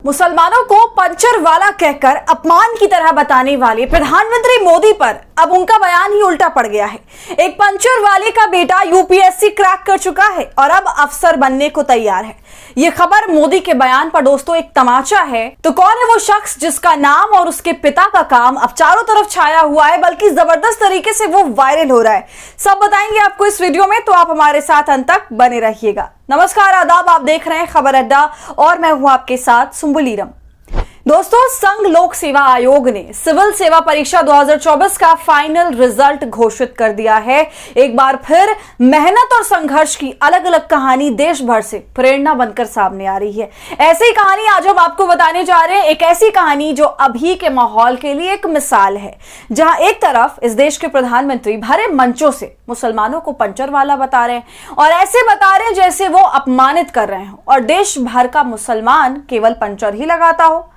मुसलमानों को पंचर वाला कहकर अपमान की तरह बताने वाले प्रधानमंत्री मोदी पर अब उनका बयान ही उल्टा पड़ गया है। एक पंचर वाले का बेटा यूपीएससी क्रैक कर चुका है और अब अफसर बनने को तैयार है। ये खबर मोदी के बयान पर दोस्तों एक तमाचा है। तो कौन है वो शख्स जिसका नाम और उसके पिता का काम अब चारों तरफ छाया हुआ है, बल्कि जबरदस्त तरीके से वो वायरल हो रहा है। सब बताएंगे आपको इस वीडियो में, तो आप हमारे साथ अंत तक बने रहिएगा। नमस्कार, आदाब, आप देख रहे हैं खबर अड्डा और मैं हूं आपके साथ सुंबुलीरम। दोस्तों, संघ लोक सेवा आयोग ने सिविल सेवा परीक्षा 2024 का फाइनल रिजल्ट घोषित कर दिया है। एक बार फिर मेहनत और संघर्ष की अलग अलग कहानी देश भर से प्रेरणा बनकर सामने आ रही है। ऐसी ही कहानी आज हम आपको बताने जा रहे हैं। एक ऐसी कहानी जो अभी के माहौल के लिए एक मिसाल है, जहां एक तरफ इस देश के प्रधानमंत्री भरे मंचों से मुसलमानों को पंचर वाला बता रहे हैं और ऐसे बता रहे हैं जैसे वो अपमानित कर रहे हो और देश भर का मुसलमान केवल पंचर ही लगाता हो।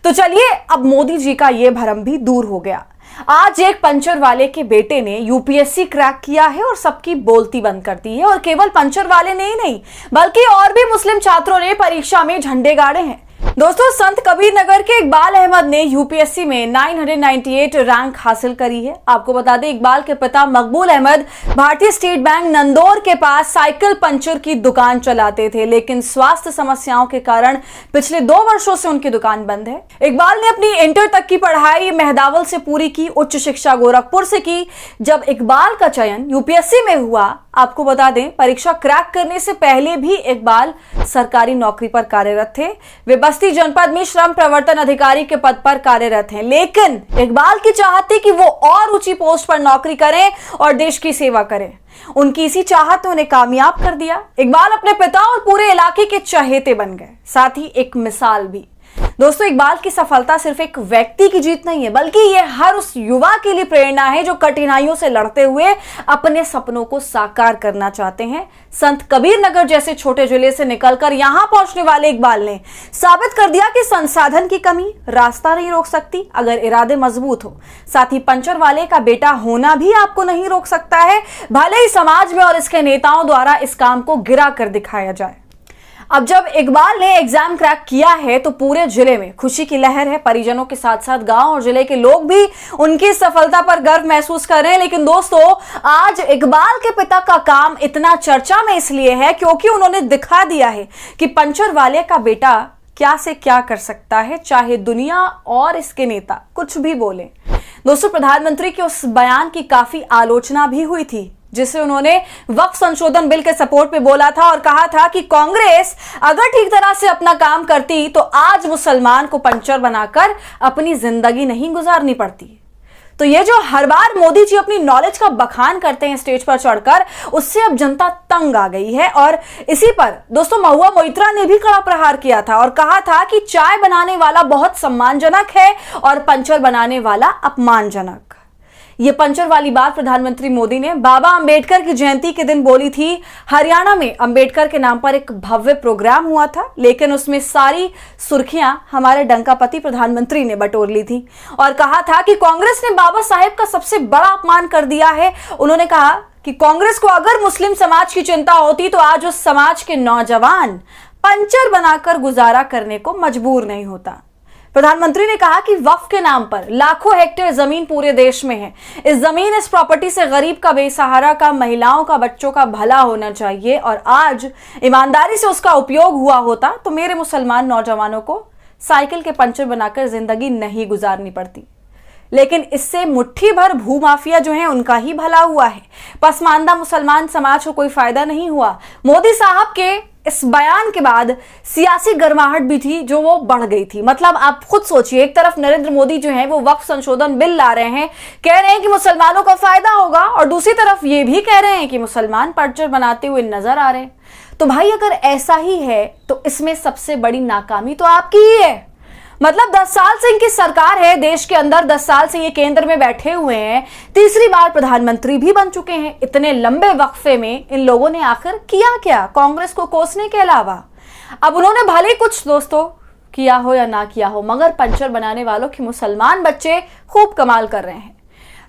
तो चलिए, अब मोदी जी का यह भ्रम भी दूर हो गया। आज एक पंचर वाले के बेटे ने यूपीएससी क्रैक किया है और सबकी बोलती बंद कर दी है। और केवल पंचर वाले ने ही नहीं, बल्कि और भी मुस्लिम छात्रों ने परीक्षा में झंडे गाड़े हैं। दोस्तों, संत कबीर नगर के इकबाल अहमद ने यूपीएससी में 998 रैंक हासिल करी है। आपको बता दें, इकबाल के पिता मकबूल अहमद भारतीय स्टेट बैंक नंदौर के पास साइकिल पंचर की दुकान चलाते थे, लेकिन स्वास्थ्य समस्याओं के कारण पिछले 2 वर्षों से उनकी दुकान बंद है। इकबाल ने अपनी इंटर तक की पढ़ाई मेहदावल से पूरी की, उच्च शिक्षा गोरखपुर से की। जब इकबाल का चयन यूपीएससी में हुआ, आपको बता दें, परीक्षा क्रैक करने से पहले भी इकबाल सरकारी नौकरी पर कार्यरत थे। वे बस्ती जनपद में श्रम प्रवर्तन अधिकारी के पद पर कार्यरत हैं, लेकिन इकबाल की चाहत थी कि वो और ऊंची पोस्ट पर नौकरी करें और देश की सेवा करें। उनकी इसी चाहत ने उन्हें कामयाब कर दिया। इकबाल अपने पिता और पूरे इलाके के चहेते बन गए, साथ ही एक मिसाल भी। दोस्तों, इकबाल की सफलता सिर्फ एक व्यक्ति की जीत नहीं है, बल्कि यह हर उस युवा के लिए प्रेरणा है जो कठिनाइयों से लड़ते हुए अपने सपनों को साकार करना चाहते हैं। संत कबीर नगर जैसे छोटे जिले से निकलकर यहां पहुंचने वाले इकबाल ने साबित कर दिया कि संसाधन की कमी रास्ता नहीं रोक सकती, अगर इरादे मजबूत हो। साथ ही पंचर वाले का बेटा होना भी आपको नहीं रोक सकता है, भले ही समाज में और इसके नेताओं द्वारा इस काम को गिरा कर दिखाया जाए। अब जब इकबाल ने एग्जाम क्रैक किया है तो पूरे जिले में खुशी की लहर है। परिजनों के साथ साथ गांव और जिले के लोग भी उनकी सफलता पर गर्व महसूस कर रहे हैं। लेकिन दोस्तों, आज इकबाल के पिता का काम इतना चर्चा में इसलिए है क्योंकि उन्होंने दिखा दिया है कि पंचर वाले का बेटा क्या से क्या कर सकता है, चाहे दुनिया और इसके नेता कुछ भी बोले। दोस्तों, प्रधानमंत्री के उस बयान की काफी आलोचना भी हुई थी, जिसे उन्होंने वक्फ संशोधन बिल के सपोर्ट पे बोला था और कहा था कि कांग्रेस अगर ठीक तरह से अपना काम करती तो आज मुसलमान को पंचर बनाकर अपनी जिंदगी नहीं गुजारनी पड़ती। तो ये जो हर बार मोदी जी अपनी नॉलेज का बखान करते हैं स्टेज पर चढ़कर, उससे अब जनता तंग आ गई है। और इसी पर दोस्तों महुआ मोइत्रा ने भी कड़ा प्रहार किया था और कहा था कि चाय बनाने वाला बहुत सम्मानजनक है और पंचर बनाने वाला अपमानजनक। ये पंचर वाली बात प्रधानमंत्री मोदी ने बाबा अंबेडकर की जयंती के दिन बोली थी। हरियाणा में अंबेडकर के नाम पर एक भव्य प्रोग्राम हुआ था, लेकिन उसमें सारी सुर्खियां हमारे डंकापति प्रधानमंत्री ने बटोर ली थी और कहा था कि कांग्रेस ने बाबा साहेब का सबसे बड़ा अपमान कर दिया है। उन्होंने कहा कि कांग्रेस को अगर मुस्लिम समाज की चिंता होती तो आज उस समाज के नौजवान पंचर बनाकर गुजारा करने को मजबूर नहीं होता। प्रधानमंत्री ने कहा कि वक्फ के नाम पर लाखों हेक्टेयर जमीन पूरे देश में है। इस जमीन, इस प्रॉपर्टी से गरीब का, बेसहारा का, महिलाओं का, बच्चों का भला होना चाहिए और आज ईमानदारी से उसका उपयोग हुआ होता तो मेरे मुसलमान नौजवानों को साइकिल के पंचर बनाकर जिंदगी नहीं गुजारनी पड़ती। लेकिन इससे मुट्ठी भर भूमाफिया जो है उनका ही भला हुआ है, पसमानदा मुसलमान समाज को कोई फायदा नहीं हुआ। मोदी साहब के इस बयान के बाद सियासी गर्माहट भी थी जो वो बढ़ गई थी। मतलब आप खुद सोचिए, एक तरफ नरेंद्र मोदी जो है वो वक्फ संशोधन बिल ला रहे हैं, कह रहे हैं कि मुसलमानों का फायदा होगा, और दूसरी तरफ ये भी कह रहे हैं कि मुसलमान पंचर बनाते हुए नजर आ रहे हैं। तो भाई, अगर ऐसा ही है तो इसमें सबसे बड़ी नाकामी तो आपकी ही है। मतलब 10 साल से इनकी सरकार है देश के अंदर, 10 साल से ये केंद्र में बैठे हुए हैं, तीसरी बार प्रधानमंत्री भी बन चुके हैं। इतने लंबे वक्फे में इन लोगों ने आखिर किया क्या कांग्रेस को कोसने के अलावा? अब उन्होंने भले कुछ दोस्तों किया हो या ना किया हो, मगर पंचर बनाने वालों के मुसलमान बच्चे खूब कमाल कर रहे हैं।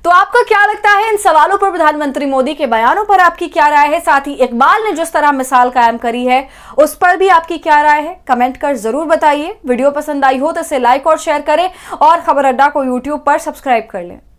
तो आपका क्या लगता है इन सवालों पर, प्रधानमंत्री मोदी के बयानों पर आपकी क्या राय है? साथ ही इकबाल ने जिस तरह मिसाल कायम करी है उस पर भी आपकी क्या राय है? कमेंट कर जरूर बताइए। वीडियो पसंद आई हो तो इसे लाइक और शेयर करें और खबर अड्डा को यूट्यूब पर सब्सक्राइब कर लें।